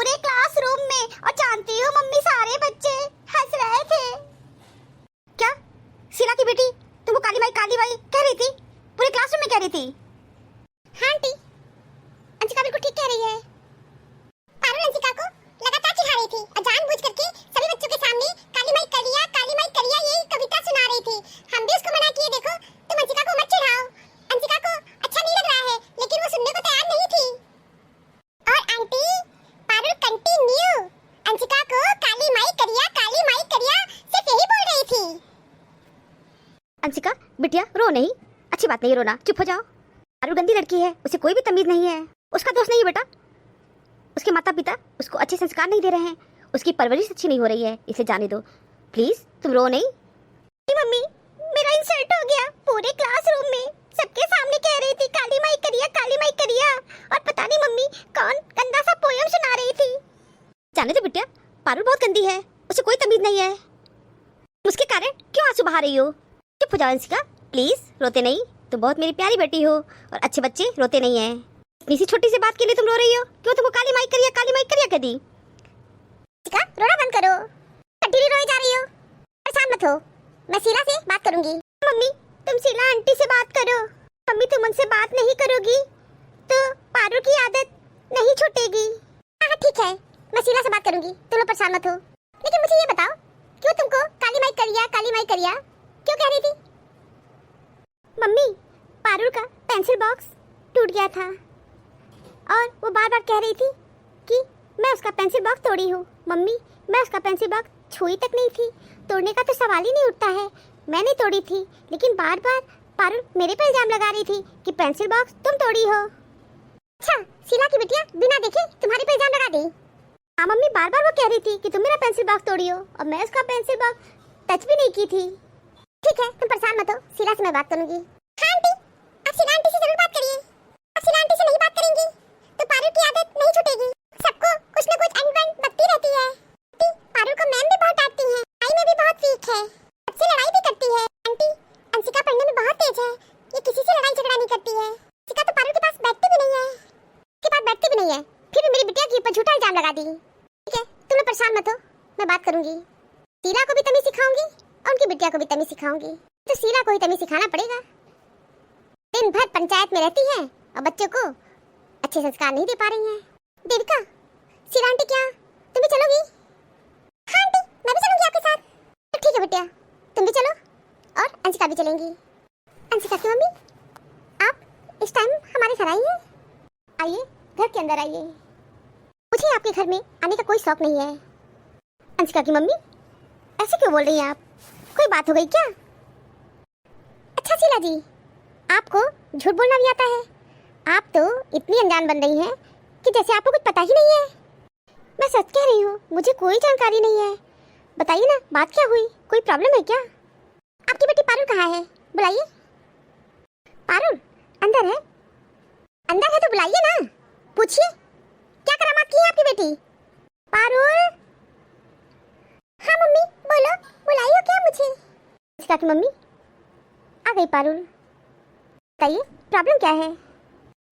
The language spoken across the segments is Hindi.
पूरे क्लासरूम में, और जानती हो मम्मी सारे बच्चे हंस रहे थे। क्या शीला की बेटी तुमको काली माई कह रही थी? पूरे क्लासरूम में कह रही थी? हाँ आंटी, अंशिका बिल्कुल ठीक कह रही है। पारुल अंशिका को लगातार चिढ़ा रही थी और जानबूझ करके सभी बच्चों के सामने काली माई करिया यही कविता सुना रही थी। हम भी उसको मना किए, देखो तुम अंशिका को मत चिढ़ाओ, अंशिका को अच्छा नहीं लग रहा है, लेकिन वो सुनने को तैयार नहीं थी। और आंटी पारुल कंटिन्यू अंशिका को काली माई करिया सिर्फ यही बोल रही थी। अंशिका बिटिया रो नहीं, अच्छी बात नहीं रोना, चुप हो जाओ। पारुल गंदी लड़की है, उसे कोई भी तमीज नहीं है, उसका दोष नहीं है बेटा। उसके माता पिता उसको अच्छे संस्कार नहीं दे रहे हैं, उसकी परवरिश अच्छी नहीं हो रही है, इसे जाने दो प्लीज, तुम रो नहीं। मम्मी मेरा इंसल्ट हो गया, पूरे क्लासरूम में सबके सामने कह रही थी काली माई करिया, और पता नहीं मम्मी कौन गंदा सा पोयम सुना रही थी। जाने दो बिटिया, पारुल बहुत गंदी है, उसे कोई तमीज नहीं है, उसके कारण क्यों आंसू बहा रही हो? चुप हो जाओ अंशिका प्लीज, रोते नहीं, तुम बहुत मेरी प्यारी बेटी हो और अच्छे बच्चे रोते नहीं है। इसी छोटी सी बात के लिए तुम रो रही हो? क्यों तुमको काली माई करिया कह दी? रोना बंद करो, कंटिन्यू रोई जा रही हो, परेशान मत हो, मैं शीला से बात करूंगी। मम्मी तुम शीला आंटी से बात करो। मम्मी तुम उनसे बात नहीं करोगी तो पारुल की आदत नहीं छूटेगी। हाँ ठीक है, मैं शीला से बात करूंगी, तुम लोग परेशान मत हो। लेकिन मुझे ये बताओ, क्यों तुमको काली माई करिया क्यों कह रही थी? मम्मी पारुल का पेंसिल बॉक्स टूट गया था और वो बार बार कह रही थी कि मैं उसका पेंसिल बॉक्स तोड़ी हूँ। मम्मी मैं उसका पेंसिल बॉक्स छुई तक नहीं थी, तोड़ने का तो सवाल ही नहीं उठता है, मैं नहीं तोड़ी थी, लेकिन बार बार पारुल मेरे पर इल्जाम लगा रही थी कि पेंसिल बॉक्स तुम तोड़ी हो। अच्छा शीला की बिटिया बिना देखे तुम्हारे पर इल्जाम लगा दी? हाँ मम्मी, बार बार वो कह रही थी कि तुम मेरा पेंसिल बॉक्स तोड़ी हो और मैं उसका पेंसिल बॉक्स टच भी नहीं की थी। ठीक है तुम परेशान मत हो, शीला से मैं बात करूंगी। हाँ आंटी, आप शीला आंटी से जरूर बात करिए, आप शीला आंटी से नहीं बात करेंगी तो पारुल की आदत नहीं छूटेगी, सबको कुछ न कुछ अनबन बकती रहती है। पारुल को मैम भी बहुत डांटती हैं, पढ़ाई में भी बहुत वीक है, सबसे लड़ाई भी करती है। आंटी अंशिका पढ़ने में बहुत तेज है, ये किसी से लड़ाई झगड़ा नहीं करती है। अंशिका तो पारुल के पास बैठती भी नहीं है, उसके पास बैठती भी नहीं है, फिर मेरी बिटिया के ऊपर झूठा इल्जाम लगा दी। ठीक है तुम लोग परेशान मत हो, मैं बात करूंगी, शीला को भी तमीज सिखाऊंगी और उनकी बिटिया को भी तमीज सिखाऊंगी। तो शीला को ही तमीज सिखाना पड़ेगा, दिन भर पंचायत में रहती है और बच्चों को अच्छे संस्कार नहीं दे पा रही हैं। देविका, शीला आंटी क्या तुम भी चलोगी? हाँ आंटी मैं भी चलूंगी आपके साथ। तो ठीक है बिटिया, तुम भी चलो और अंशिका भी चलेंगी। अंशिका की मम्मी आप इस टाइम हमारे घर आई हैं? आइए घर के अंदर आइए, मुझे आपके घर में आने का कोई शौक नहीं है। अंशिका की मम्मी ऐसे क्यों बोल रही हैं आप, कोई बात हो गई क्या? अच्छा शीला जी, आपको झूठ बोलना भी आता है, आप तो इतनी अनजान बन रही हैं कि जैसे आपको कुछ पता ही नहीं है। मैं सच कह रही हूँ, मुझे कोई जानकारी नहीं है, बताइए ना बात क्या हुई, कोई प्रॉब्लम है क्या? आपकी बेटी पारुल कहाँ है, बुलाइए। पारुल अंदर है? अंदर है तो बुलाइए ना, पूछिए क्या करामात की है आपकी बेटी? पारुल। हाँ मम्मी बोलो, बुलाई हो क्या मुझे? अंशिका की मम्मी आ गई पारुल, बताइए प्रॉब्लम क्या है,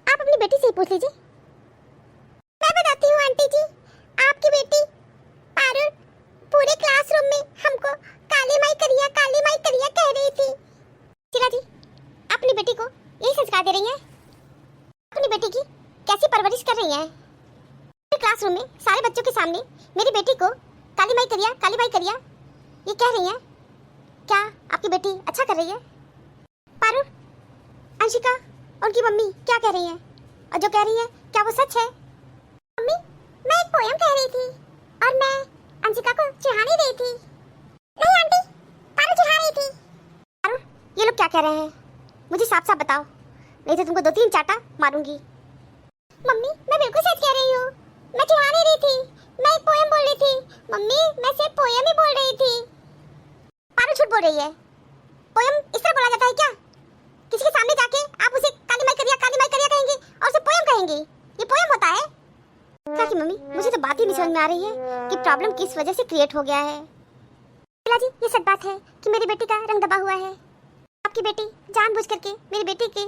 आप अपनी बेटी से ही पूछ लीजिए। मैं बताती हूँ आंटी जी, आपकी बेटी पारुल पूरे क्लासरूम में हमको काली माई करिया कह रही थी। शीला जी अपनी बेटी को यही संस्कार दे रही हैं, अपनी बेटी की कैसी परवरिश कर रही हैं? क्लासरूम में सारे बच्चों के सामने मेरी बेटी को काली माई करिया ये कह रही हैं, क्या आपकी बेटी अच्छा कर रही है? पारुल अंशिका और उनकी मम्मी क्या कह रही हैं, और जो कह रही है क्या वो सच है? मम्मी मैं एक पोयम कह रही थी और मैं अंशिका को चिढ़ा नहीं रही थी। नहीं आंटी, पारुल चिढ़ा रही थी। पारुल ये लोग क्या कह रहे हैं, मुझे साफ साफ बताओ, नहीं तो तुमको 2-3 चाटा मारूंगी। मम्मी मैं बिल्कुल सच कह रही हूँ, मैं चिढ़ा नहीं रही थी, मैं एक पोयम बोल रही थी। मम्मी मैं सिर्फ पोयम ही बोल रही थी। पारुल झूठ बोल रही है, पोयम इस तरह बोला जाता है क्या? किसी के सामने जाके आप उसे काली माई करिया कहेंगे और उसे पोयम कहेंगे, ये पोयम होता है क्या? कि मम्मी मुझे तो बात ही नहीं समझ में आ रही है कि प्रॉब्लम किस वजह से क्रिएट हो गया है। शीला जी ये सच बात है कि मेरी बेटी का रंग दबा हुआ है, आपकी बेटी जानबूझ करके मेरी बेटी के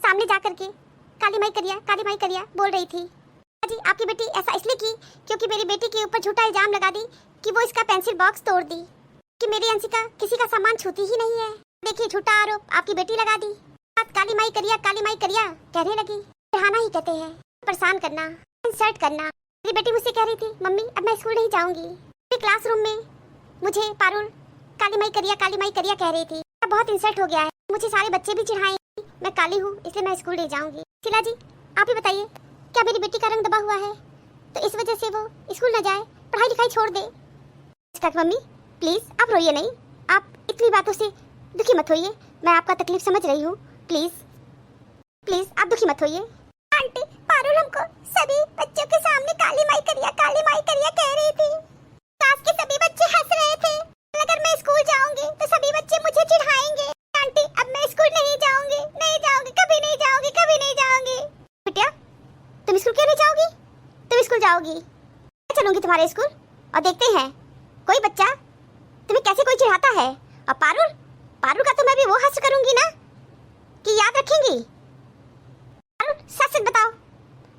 सामने जा करके काली माई करिया बोल रही थी। जी आपकी बेटी ऐसा इसलिए की क्योंकि मेरी बेटी के ऊपर झूठा इल्जाम लगा दी कि वो इसका पेंसिल बॉक्स तोड़ दी, कि मेरी अंशिका किसी का सामान छूती ही नहीं है। देखिए झूठा आरोप आपकी बेटी लगा दी। काली माई करिया कहने लगी। पढ़ाना ही कहते हैं, परेशान करना, इंसल्ट करना। मेरी बेटी मुझसे कह रही थी मम्मी अब मैं स्कूल नहीं जाऊंगी। मेरे क्लासरूम में मुझे पारुल काली माई करिया कह रही थी। बहुत इंसल्ट हो गया है, मुझे सारे बच्चे भी चिढ़ाए मैं काली हूँ इसलिए मैं स्कूल नहीं जाऊंगी। शीला जी आप ही बताइए क्या मेरी बेटी का रंग दबा हुआ है तो इस वजह से वो स्कूल न जाए, पढ़ाई लिखाई छोड़ दे। मम्मी प्लीज आप रोइए नहीं, आप इतनी बातों से दुखी मत होइए, मैं आपका तकलीफ समझ रही हूँ। प्लीज प्लीज आप दुखी मत होइए। आंटी पारुल हमको सभी बच्चों के सामने काली माई करिया कह रही थी। क्लास के सभी बच्चे हंस रहे थे। अगर मैं स्कूल जाऊंगी तो सभी बच्चे मुझे चिढ़ाएंगे। आंटी अब मैं स्कूल नहीं जाऊंगी, कभी नहीं जाऊंगी। बिटिया तुम स्कूल क्यों नहीं जाओगी? तुम स्कूल जाओगी, मैं चलूंगी तुम्हारे स्कूल और देखते हैं कोई बच्चा तुम्हें कैसे कोई चिढ़ाता है। और पारुल का तो मैं भी वो हंस करूंगी ना कि याद रखेंगी। पारुल सच बताओ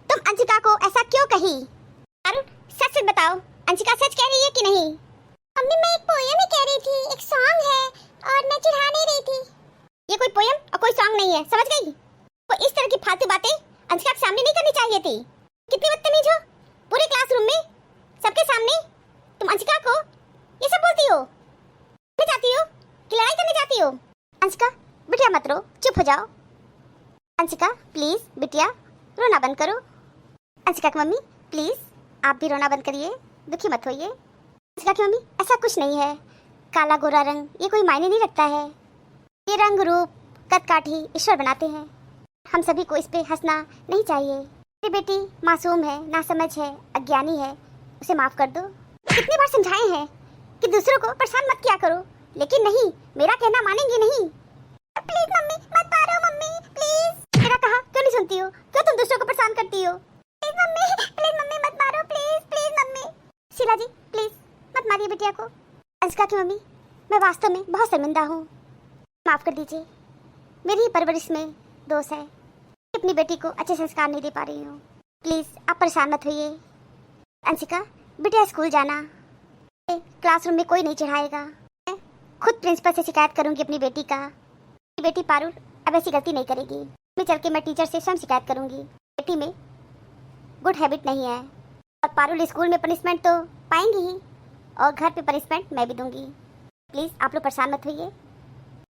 तुम अंशिका को ऐसा क्यों कही? पारुल सच बताओ अंशिका सच कह रही है कि नहीं? मम्मी मैं एक पोयम ही कह रही थी, एक सॉन्ग है और मैं चिढ़ा नहीं रही थी। ये कोई पोयम और कोई सॉन्ग नहीं है, समझ गई? तो इस तरह की फालतू बातें अंशिका के सामने नहीं करनी चाहिए थी। कितनी बदतमीज हो, पूरे क्लासरूम में सबके सामने तुम अंशिका को ये सब बोलती हो। नहीं जाती हो कि लड़ाई करने जाती हो? अंशिका बिटिया मत रो, चुप हो जाओ। अंशिका प्लीज बिटिया रोना बंद करो। अंशिका की मम्मी प्लीज आप भी रोना बंद करिए, दुखी मत होइए। अंशिका की मम्मी ऐसा कुछ नहीं है, काला गोरा रंग ये कोई मायने नहीं रखता है। ये रंग रूप कद काठी ईश्वर बनाते हैं, हम सभी को इस पे हंसना नहीं चाहिए। मेरी बेटी मासूम है, नासमझ है, अज्ञानी है, उसे माफ कर दो। कितनी बार समझाए हैं कि दूसरों को परेशान मत किया करो, लेकिन नहीं, मेरा कहना मानेंगी नहीं। प्लीज मम्मी मत मारो मम्मी प्लीज। मेरा कहा क्यों नहीं सुनती हो? क्यों तुम दूसरों को परेशान करती हो? प्लीज मम्मी मत मारो please mummy. Sheela ji please मत मारिए बिटिया को। अंशिका की मम्मी मैं वास्तव में बहुत शर्मिंदा हूँ, माफ कर दीजिए। मेरी ही परवरिश में दोष है, अपनी बेटी को अच्छे संस्कार नहीं दे पा रही हूँ। प्लीज आप परेशान मत होइए। अंशिका बिटिया स्कूल जाना, क्लासरूम में कोई नहीं चिढ़ाएगा। मैं खुद प्रिंसिपल से शिकायत करूंगी अपनी बेटी का। मेरी बेटी पारुल अब ऐसी गलती नहीं करेगी। मैं चल के मैं टीचर से स्वयं शिकायत करूंगी। बेटी में गुड हैबिट नहीं है और पारुल स्कूल में पनिशमेंट तो पाएंगी ही और घर पे पनिशमेंट मैं भी दूंगी। प्लीज आप लोग परेशान मत होइए,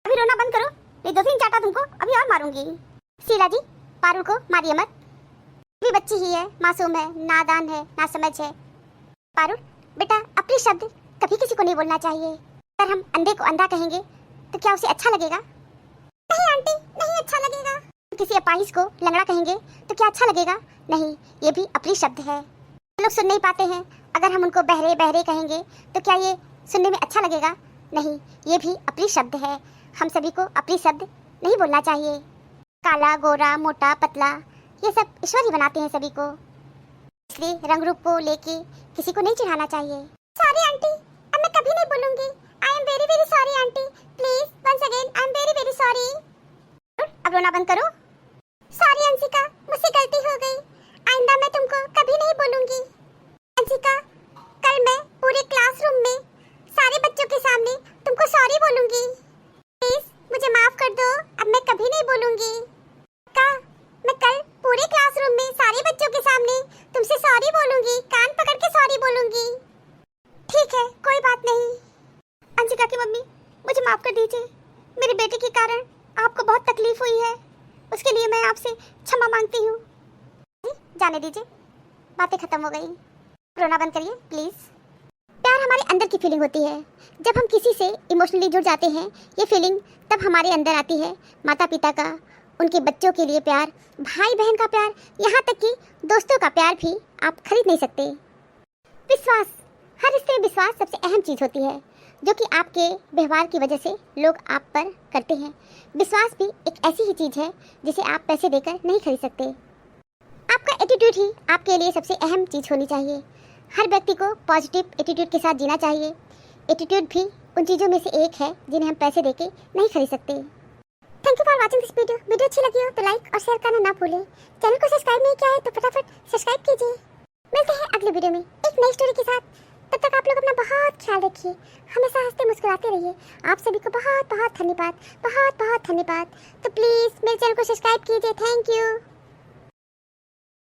अभी रोना बंद करो, नहीं 2-3 चाटा तुमको अभी और मारूंगी। शीला जी पारुल को मारिए मत, भी बच्ची ही है, मासूम है, नादान है, नासमझ है। पारुल बेटा अपने शब्द कभी किसी को नहीं बोलना चाहिए। अगर हम अंधे को अंधा कहेंगे तो क्या उसे अच्छा लगेगा? नहीं आंटी नहीं अच्छा लगेगा। किसी अपाहिज को लंगड़ा कहेंगे तो क्या अच्छा लगेगा? नहीं, ये भी अपनी शब्द है, लोग सुन नहीं पाते हैं। अगर हम उनको बहरे कहेंगे तो क्या ये सुनने में अच्छा लगेगा? नहीं, ये भी अपनी शब्द है। हम सभी को अपनी शब्द नहीं बोलना चाहिए। काला गोरा मोटा पतला ये सब ईश्वर ही बनाते हैं सभी को, इसलिए रंग रूप को लेके किसी को नहीं चिढ़ाना चाहिए। सॉरी आंटी, अब मैं कभी नहीं बोलूंगी। I am very very sorry aunty, please once again I am very very sorry. अब रोना बंद करो। सॉरी अंशिका, मुझसे गलती हो गई, आइंदा मैं तुमको कभी नहीं बोलूंगी। अंशिका कल मैं पूरे क्लासरूम में सारे बच्चों के सामने तुमको सॉरी बोलूंगी। प्लीज मुझे माफ कर दो, अब मैं कभी नहीं बोलूंगी। का मैं कल पूरे क्लासरूम में सारे बच्चों के सामने तुमसे सॉरी बोलूंगी, कान पकड़ के सॉरी बोलूंगी। ठीक है कोई बात नहीं। अंशिका की मम्मी मुझे माफ कर दीजिए, मेरी बेटी के कारण आपको बहुत तकलीफ हुई है, उसके लिए मैं आपसे क्षमा मांगती हूँ। जाने दीजिए, बातें खत्म हो गई, रोना बंद करिए प्लीज। प्यार हमारे अंदर की फीलिंग होती है, जब हम किसी से इमोशनली जुड़ जाते हैं ये फीलिंग तब हमारे अंदर आती है। माता पिता का, उनके बच्चों के लिए प्यार, भाई बहन का प्यार, यहाँ तक कि दोस्तों का प्यार भी आप खरीद नहीं सकते। विश्वास, हर रिश्ते में विश्वास सबसे अहम चीज़ होती है, जो कि आपके व्यवहार की वजह से लोग आप पर करते हैं। विश्वास भी एक ऐसी ही चीज़ है जिसे आप पैसे देकर नहीं खरीद सकते। आपका एटीट्यूड ही आपके लिए सबसे अहम चीज़ होनी चाहिए। हर व्यक्ति को पॉजिटिव एटीट्यूड के साथ जीना चाहिए। एटीट्यूड भी उन चीज़ों में से एक है जिन्हें हम पैसे देके नहीं खरीद सकते। Thank you for watching this video. Video अच्छी लगी हो तो लाइक और शेयर करना ना भूलें। चैनल को सब्सक्राइब नहीं किया है तो फटाफट सब्सक्राइब कीजिए। मिलते हैं अगले वीडियो में एक नई स्टोरी के साथ। तब तक आप लोग अपना बहुत ख्याल रखिए, हमेशा हंसते मुस्कुराते रहिए। आप सभी को बहुत बहुत धन्यवाद, बहुत बहुत धन्यवाद। तो प्लीज़ मेरे चैनल को सब्सक्राइब कीजिए। Thank you.